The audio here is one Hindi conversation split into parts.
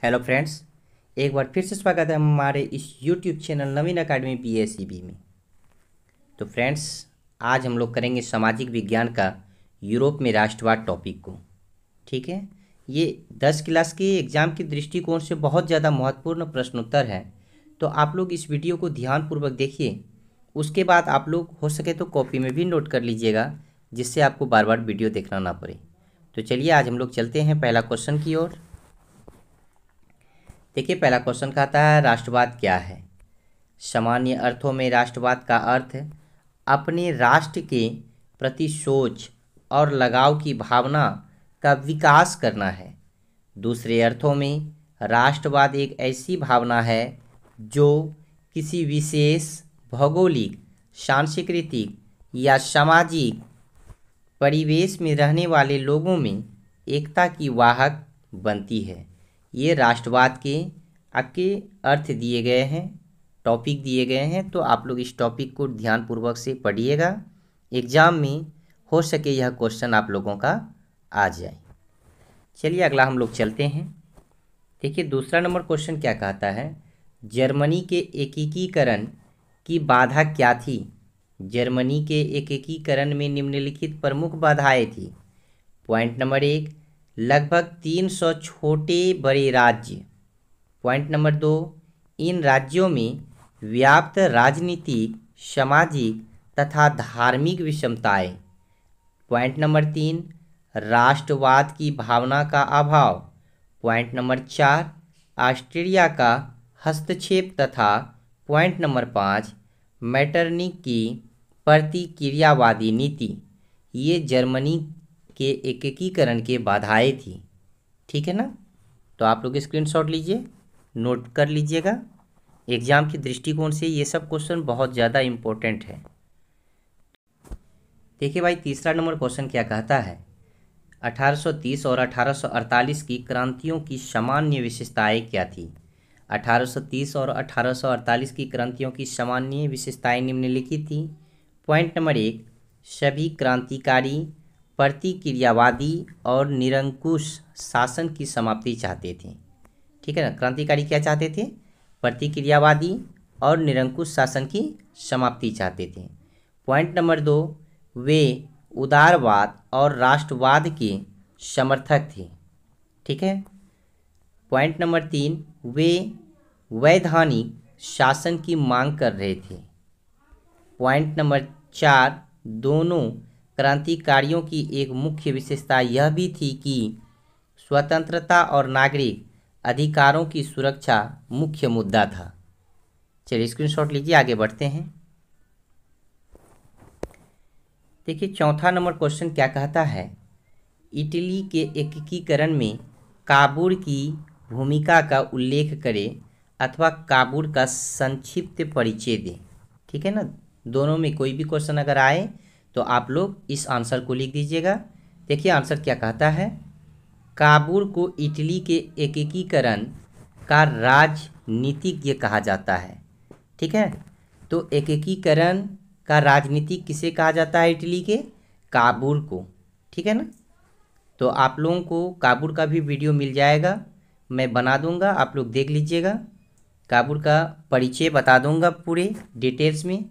हेलो फ्रेंड्स, एक बार फिर से स्वागत है हमारे इस यूट्यूब चैनल नवीन अकेडमी PSEB में। तो फ्रेंड्स, आज हम लोग करेंगे सामाजिक विज्ञान का यूरोप में राष्ट्रवाद टॉपिक को। ठीक है, ये 10 क्लास के एग्ज़ाम के दृष्टिकोण से बहुत ज़्यादा महत्वपूर्ण प्रश्नोत्तर है। तो आप लोग इस वीडियो को ध्यानपूर्वक देखिए। उसके बाद आप लोग हो सके तो कॉपी में भी नोट कर लीजिएगा, जिससे आपको बार बार वीडियो देखना ना पड़े। तो चलिए आज हम लोग चलते हैं पहला क्वेश्चन की ओर। देखिए, पहला क्वेश्चन कहता है राष्ट्रवाद क्या है। सामान्य अर्थों में राष्ट्रवाद का अर्थ अपने राष्ट्र के प्रति सोच और लगाव की भावना का विकास करना है। दूसरे अर्थों में राष्ट्रवाद एक ऐसी भावना है जो किसी विशेष भौगोलिक, सांस्कृतिक या सामाजिक परिवेश में रहने वाले लोगों में एकता की वाहक बनती है। ये राष्ट्रवाद के आपके अर्थ दिए गए हैं, टॉपिक दिए गए हैं। तो आप लोग इस टॉपिक को ध्यानपूर्वक से पढ़िएगा, एग्जाम में हो सके यह क्वेश्चन आप लोगों का आ जाए। चलिए अगला हम लोग चलते हैं। देखिए, दूसरा नंबर क्वेश्चन क्या कहता है, जर्मनी के एकीकरण की बाधा क्या थी। जर्मनी के एकीकरण में निम्नलिखित प्रमुख बाधाएं थी। पॉइंट नंबर 1, लगभग 300 छोटे बड़े राज्य। पॉइंट नंबर 2, इन राज्यों में व्याप्त राजनीतिक, सामाजिक तथा धार्मिक विषमताएं। पॉइंट नंबर 3, राष्ट्रवाद की भावना का अभाव। पॉइंट नंबर 4, ऑस्ट्रिया का हस्तक्षेप तथा पॉइंट नंबर 5, मेटरनिख की प्रतिक्रियावादी नीति। ये जर्मनी के एकीकरण के बाधाएं थी। ठीक है ना। तो आप लोग स्क्रीनशॉट लीजिए, नोट कर लीजिएगा। एग्जाम के दृष्टिकोण से ये सब क्वेश्चन बहुत ज़्यादा इम्पोर्टेंट है। देखिए भाई, तीसरा नंबर क्वेश्चन क्या कहता है, 1830 और 1848 की क्रांतियों की सामान्य विशेषताएं क्या थी। 1830 और 1848 की क्रांतियों की सामान्य विशेषताएं निम्नलिखित थी। पॉइंट नंबर 1, सभी क्रांतिकारी प्रतिक्रियावादी और निरंकुश शासन की समाप्ति चाहते थे। ठीक है ना। क्रांतिकारी क्या चाहते थे, प्रतिक्रियावादी और निरंकुश शासन की समाप्ति चाहते थे। पॉइंट नंबर 2, वे उदारवाद और राष्ट्रवाद के समर्थक थे। ठीक है। पॉइंट नंबर 3, वे वैधानिक शासन की मांग कर रहे थे। पॉइंट नंबर 4, दोनों क्रांतिकारियों की एक मुख्य विशेषता यह भी थी कि स्वतंत्रता और नागरिक अधिकारों की सुरक्षा मुख्य मुद्दा था। चलिए स्क्रीनशॉट लीजिए, आगे बढ़ते हैं। देखिए, चौथा नंबर क्वेश्चन क्या कहता है, इटली के एकीकरण में काबुल की भूमिका का उल्लेख करें अथवा काबुल का संक्षिप्त परिचय दें। ठीक है ना। दोनों में कोई भी क्वेश्चन अगर आए तो आप लोग इस आंसर को लिख दीजिएगा। देखिए आंसर क्या कहता है, काबुल को इटली के एकीकरण का राजनीतिज्ञ कहा जाता है। ठीक है। तो एकीकरण का राजनीतिक किसे कहा जाता है, इटली के काबुल को। ठीक है ना। तो आप लोगों को काबुल का भी वीडियो मिल जाएगा, मैं बना दूंगा, आप लोग देख लीजिएगा। काबुल का परिचय बता दूंगा पूरे डिटेल्स में।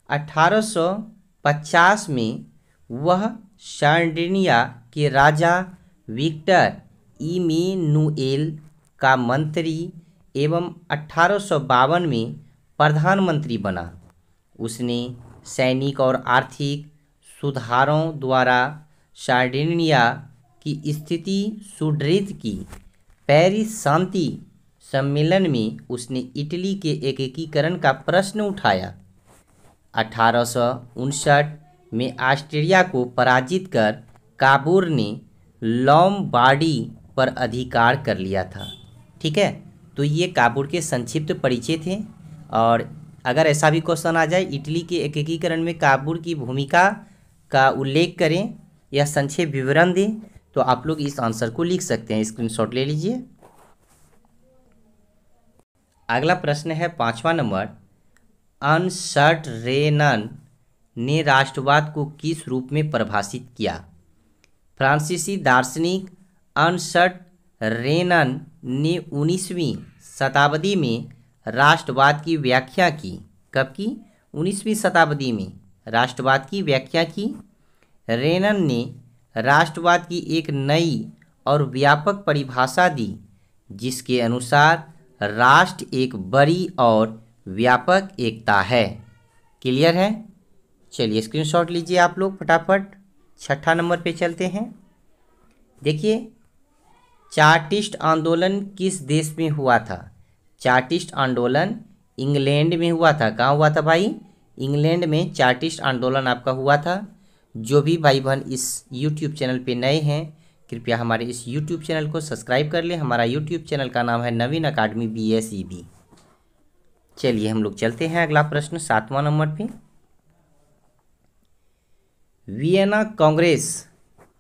1850 में वह सार्डिनिया के राजा विक्टर इमैनुएल का मंत्री एवं 1852 में प्रधानमंत्री बना। उसने सैनिक और आर्थिक सुधारों द्वारा सार्डिनिया की स्थिति सुदृढ़ की। पेरिस शांति सम्मेलन में उसने इटली के एकीकरण का प्रश्न उठाया। 1859 में ऑस्ट्रिया को पराजित कर काबुल ने लोम्बार्डी पर अधिकार कर लिया था। ठीक है। तो ये काबुल के संक्षिप्त परिचय थे। और अगर ऐसा भी क्वेश्चन आ जाए, इटली के एकीकरण में काबुल की भूमिका का उल्लेख करें या संक्षेप विवरण दें, तो आप लोग इस आंसर को लिख सकते हैं। स्क्रीनशॉट ले लीजिए। अगला प्रश्न है 5वां नंबर, अर्नस्ट रेनन ने राष्ट्रवाद को किस रूप में परिभाषित किया। फ्रांसीसी दार्शनिक अर्नस्ट रेनन ने 19वीं शताब्दी में राष्ट्रवाद की व्याख्या की। कब की? 19वीं शताब्दी में राष्ट्रवाद की व्याख्या की। रेनन ने राष्ट्रवाद की एक नई और व्यापक परिभाषा दी, जिसके अनुसार राष्ट्र एक बड़ी और व्यापक एकता है। क्लियर है? चलिए स्क्रीनशॉट लीजिए आप लोग फटाफट। 6ठा नंबर पे चलते हैं। देखिए, चार्टिस्ट आंदोलन किस देश में हुआ था? चार्टिस्ट आंदोलन इंग्लैंड में हुआ था। कहाँ हुआ था भाई? इंग्लैंड में चार्टिस्ट आंदोलन आपका हुआ था। जो भी भाई बहन इस यूट्यूब चैनल पे नए हैं, कृपया हमारे इस यूट्यूब चैनल को सब्सक्राइब कर लें। हमारा यूट्यूब चैनल का नाम है नवीन अकाडमी BSEB। चलिए हम लोग चलते हैं अगला प्रश्न 7वां नंबर पे। वियना कांग्रेस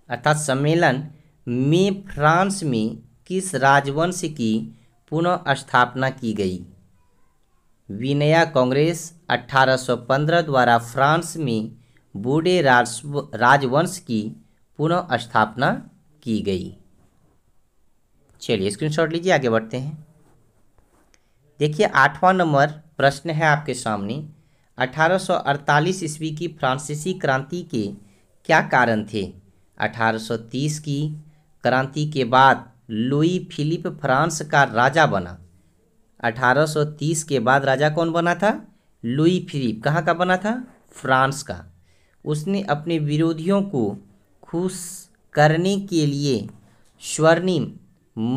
अर्थात सम्मेलन में फ्रांस में किस राजवंश की पुनः स्थापना की गई? वियना कांग्रेस 1815 द्वारा फ्रांस में बूढ़े राजवंश की पुनः स्थापना की गई। चलिए स्क्रीनशॉट लीजिए, आगे बढ़ते हैं। देखिए 8वां नंबर प्रश्न है आपके सामने। 1848 ईस्वी की फ्रांसीसी क्रांति के क्या कारण थे? 1830 की क्रांति के बाद लुई फिलिप फ्रांस का राजा बना। 1830 के बाद राजा कौन बना था? Louis Philippe. कहाँ का बना था? फ्रांस का। उसने अपने विरोधियों को खुश करने के लिए स्वर्णिम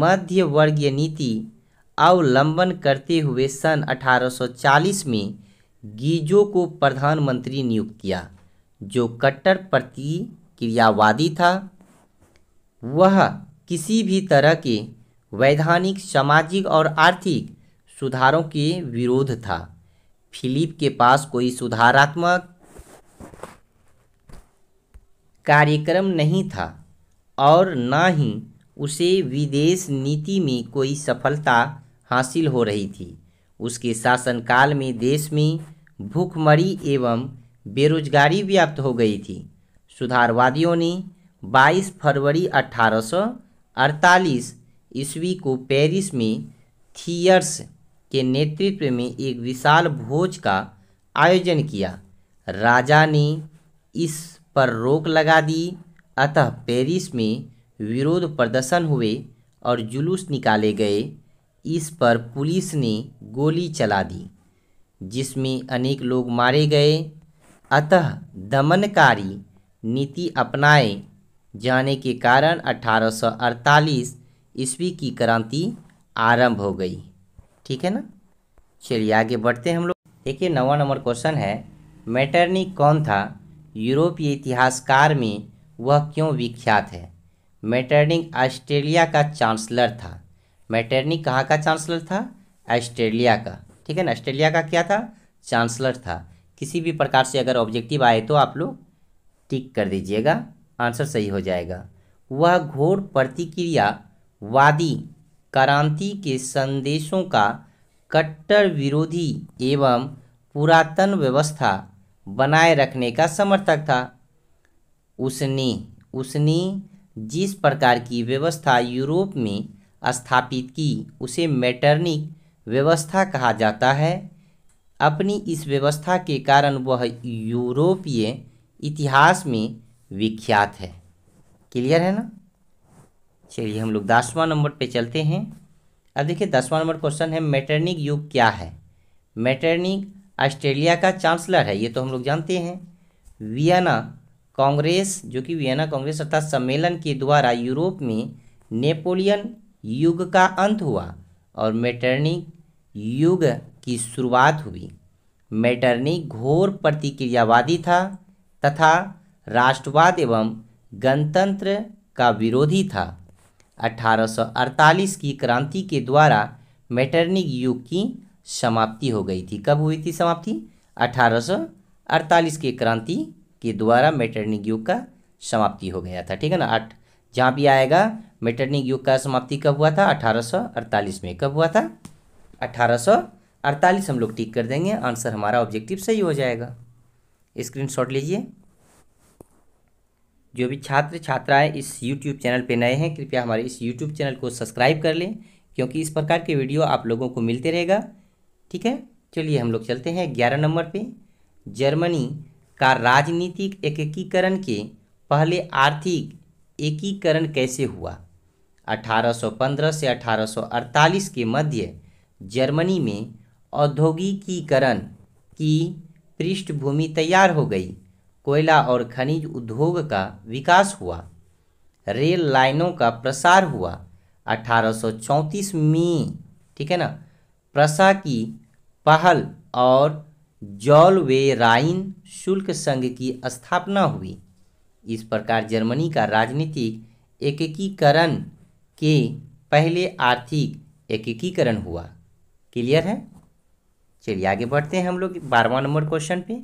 मध्यवर्गीय नीति अवलंबन करते हुए सन 1840 में गीजो को प्रधानमंत्री नियुक्त किया, जो कट्टर प्रतिक्रियावादी था। वह किसी भी तरह के वैधानिक, सामाजिक और आर्थिक सुधारों के विरोध था। फिलिप के पास कोई सुधारात्मक कार्यक्रम नहीं था और न ही उसे विदेश नीति में कोई सफलता हासिल हो रही थी। उसके शासनकाल में देश में भूखमरी एवं बेरोजगारी व्याप्त हो गई थी। सुधारवादियों ने 22 फरवरी 1848 ईस्वी को पेरिस में थियर्स के नेतृत्व में एक विशाल भोज का आयोजन किया। राजा ने इस पर रोक लगा दी, अतः पेरिस में विरोध प्रदर्शन हुए और जुलूस निकाले गए। इस पर पुलिस ने गोली चला दी, जिसमें अनेक लोग मारे गए। अतः दमनकारी नीति अपनाए जाने के कारण 1848 ईस्वी की क्रांति आरंभ हो गई। ठीक है ना? चलिए आगे बढ़ते हैं हम लोग। देखिए 9वां नंबर क्वेश्चन है, मेटरनिख कौन था? यूरोपीय इतिहासकार में वह क्यों विख्यात है? मेटरनिख ऑस्ट्रेलिया का चांसलर था। मेटरनिख कहाँ का चांसलर था? ऑस्ट्रेलिया का। ठीक है ना? ऑस्ट्रेलिया का क्या था? चांसलर था। किसी भी प्रकार से अगर ऑब्जेक्टिव आए तो आप लोग टिक कर दीजिएगा, आंसर सही हो जाएगा। वह घोर प्रतिक्रियावादी क्रांति के संदेशों का कट्टर विरोधी एवं पुरातन व्यवस्था बनाए रखने का समर्थक था। उसने जिस प्रकार की व्यवस्था यूरोप में स्थापित की उसे मेटरनिख व्यवस्था कहा जाता है। अपनी इस व्यवस्था के कारण वह यूरोपीय इतिहास में विख्यात है। क्लियर है ना? चलिए हम लोग 10वां नंबर पे चलते हैं। अब देखिए 10वां नंबर क्वेश्चन है, मेटरनिख युग क्या है? मेटरनिख ऑस्ट्रेलिया का चांसलर है, ये तो हम लोग जानते हैं। वियना कांग्रेस, जो कि वियना कांग्रेस अर्थात सम्मेलन के द्वारा यूरोप में नेपोलियन युग का अंत हुआ और मेटरनिख युग की शुरुआत हुई। मेटरनिख घोर प्रतिक्रियावादी था तथा राष्ट्रवाद एवं गणतंत्र का विरोधी था। 1848 की क्रांति के द्वारा मेटरनिख युग की समाप्ति हो गई थी। कब हुई थी समाप्ति? 1848 की क्रांति के द्वारा मेटरनिख युग का समाप्ति हो गया था। ठीक है ना? जहाँ भी आएगा मेटरनिख युग का समाप्ति कब हुआ था? 1848 में। कब हुआ था? 1848 हम लोग टिक कर देंगे, आंसर हमारा ऑब्जेक्टिव सही हो जाएगा। स्क्रीनशॉट लीजिए। जो भी छात्र छात्राएं इस YouTube चैनल पे नए हैं, कृपया हमारे इस YouTube चैनल को सब्सक्राइब कर लें। क्योंकि इस प्रकार के वीडियो आप लोगों को मिलते रहेगा। ठीक है, चलिए हम लोग चलते हैं 11 नंबर पे। जर्मनी का राजनीतिक एकीकरण के पहले आर्थिक एकीकरण कैसे हुआ? 1815 से 1848 के मध्य जर्मनी में औद्योगिकीकरण की पृष्ठभूमि तैयार हो गई। कोयला और खनिज उद्योग का विकास हुआ। रेल लाइनों का प्रसार हुआ। 1834 में, ठीक है ना, प्रसा की पहल और जॉलवेराइन शुल्क संघ की स्थापना हुई। इस प्रकार जर्मनी का राजनीतिक एकीकरण के पहले आर्थिक एकीकरण हुआ। क्लियर है? चलिए आगे बढ़ते हैं हम लोग 12वां नंबर क्वेश्चन पे।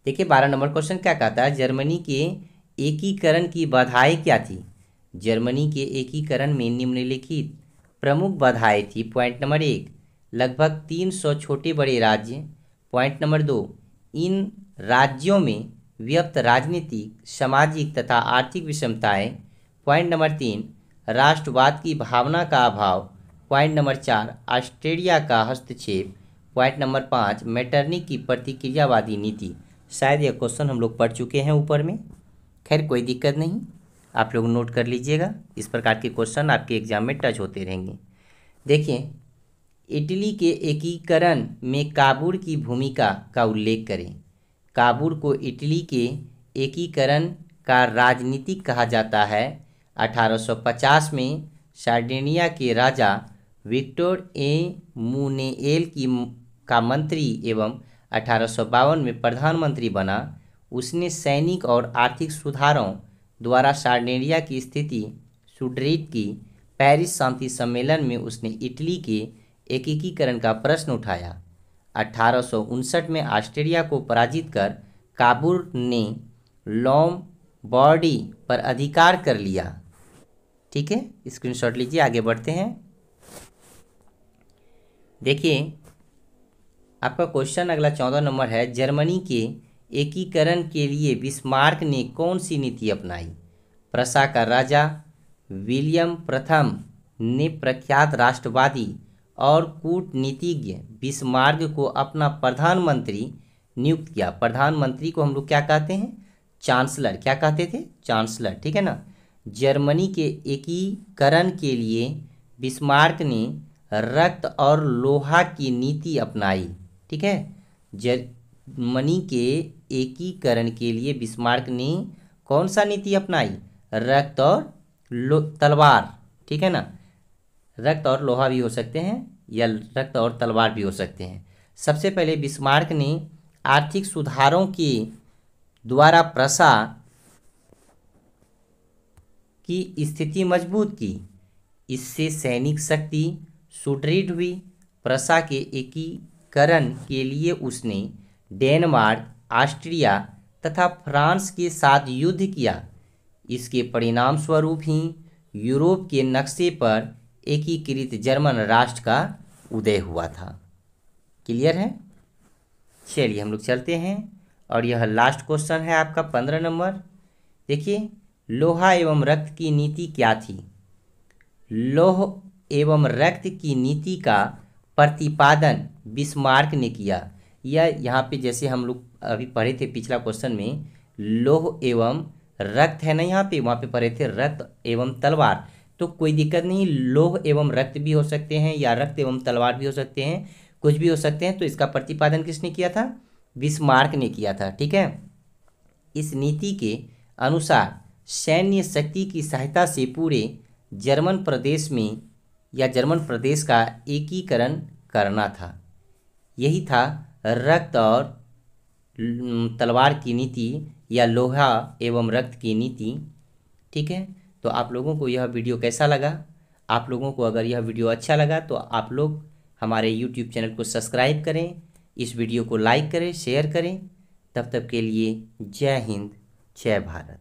देखिए 12 नंबर क्वेश्चन क्या कहता है? जर्मनी के एकीकरण की बाधाएं क्या थी? जर्मनी के एकीकरण में निम्नलिखित प्रमुख बाधाएं थी। पॉइंट नंबर 1, लगभग 300 छोटे बड़े राज्य। पॉइंट नंबर 2, इन राज्यों में व्याप्त राजनीतिक, सामाजिक तथा आर्थिक विषमताएं। पॉइंट नंबर 3, राष्ट्रवाद की भावना का अभाव। पॉइंट नंबर 4, ऑस्ट्रेलिया का हस्तक्षेप। पॉइंट नंबर 5, मेटरनिक की प्रतिक्रियावादी नीति। शायद यह क्वेश्चन हम लोग पढ़ चुके हैं ऊपर में, खैर कोई दिक्कत नहीं, आप लोग नोट कर लीजिएगा। इस प्रकार के क्वेश्चन आपके एग्जाम में टच होते रहेंगे। देखिए, इटली के एकीकरण में काबुल की भूमिका का उल्लेख करें। काबुल को इटली के एकीकरण का राजनीतिक कहा जाता है। 1850 में सार्डिनिया के राजा विक्टर एमुनुएल का मंत्री एवं 1852 में प्रधानमंत्री बना। उसने सैनिक और आर्थिक सुधारों द्वारा सार्डिनिया की स्थिति सुदृढ़ की। पेरिस शांति सम्मेलन में उसने इटली के एकीकरण का प्रश्न उठाया। 1859 में ऑस्ट्रिया को पराजित कर काबुल ने लोम्बार्डी पर अधिकार कर लिया। ठीक है, स्क्रीनशॉट लीजिए, आगे बढ़ते हैं। देखिए आपका क्वेश्चन अगला 14 नंबर है। जर्मनी के एकीकरण के लिए बिस्मार्क ने कौन सी नीति अपनाई? प्रसा का राजा विलियम प्रथम ने प्रख्यात राष्ट्रवादी और कूटनीतिज्ञ बिस्मार्क को अपना प्रधानमंत्री नियुक्त किया। प्रधानमंत्री को हम लोग क्या कहते हैं? चांसलर। क्या कहते थे? चांसलर। ठीक है ना। जर्मनी के एकीकरण के लिए बिस्मार्क ने रक्त और लोहा की नीति अपनाई। ठीक है, जर्मनी के एकीकरण के लिए बिस्मार्क ने कौन सा नीति अपनाई? रक्त और तलवार। ठीक है ना, रक्त और लोहा भी हो सकते हैं या रक्त और तलवार भी हो सकते हैं। सबसे पहले बिस्मार्क ने आर्थिक सुधारों के द्वारा प्रसा की स्थिति मजबूत की। इससे सैनिक शक्ति सुदृढ़ हुई। प्रसा के एकीकरण के लिए उसने डेनमार्क, ऑस्ट्रिया तथा फ्रांस के साथ युद्ध किया। इसके परिणाम स्वरूप ही यूरोप के नक्शे पर एकीकृत जर्मन राष्ट्र का उदय हुआ था। क्लियर है? चलिए हम लोग चलते हैं और यह लास्ट क्वेश्चन है आपका 15 नंबर। देखिए, लोहा एवं रक्त की नीति क्या थी? लौह एवं रक्त की नीति का प्रतिपादन बिस्मार्क ने किया। या यहाँ पे जैसे हम लोग अभी पढ़े थे पिछला क्वेश्चन में, लौह एवं रक्त है ना, यहाँ पे वहाँ पे पढ़े थे रक्त एवं तलवार, तो कोई दिक्कत नहीं, लौह एवं रक्त भी हो सकते हैं या रक्त एवं तलवार भी हो सकते हैं, कुछ भी हो सकते हैं। तो इसका प्रतिपादन किसने किया था? बिस्मार्क ने किया था। ठीक है, इस नीति के अनुसार सैन्य शक्ति की सहायता से पूरे जर्मन प्रदेश में या जर्मन प्रदेश का एकीकरण करना था। यही था रक्त और तलवार की नीति या लोहा एवं रक्त की नीति। ठीक है, तो आप लोगों को यह वीडियो कैसा लगा? आप लोगों को अगर यह वीडियो अच्छा लगा तो आप लोग हमारे यूट्यूब चैनल को सब्सक्राइब करें, इस वीडियो को लाइक करें, शेयर करें। तब तक के लिए जय हिंद, जय भारत।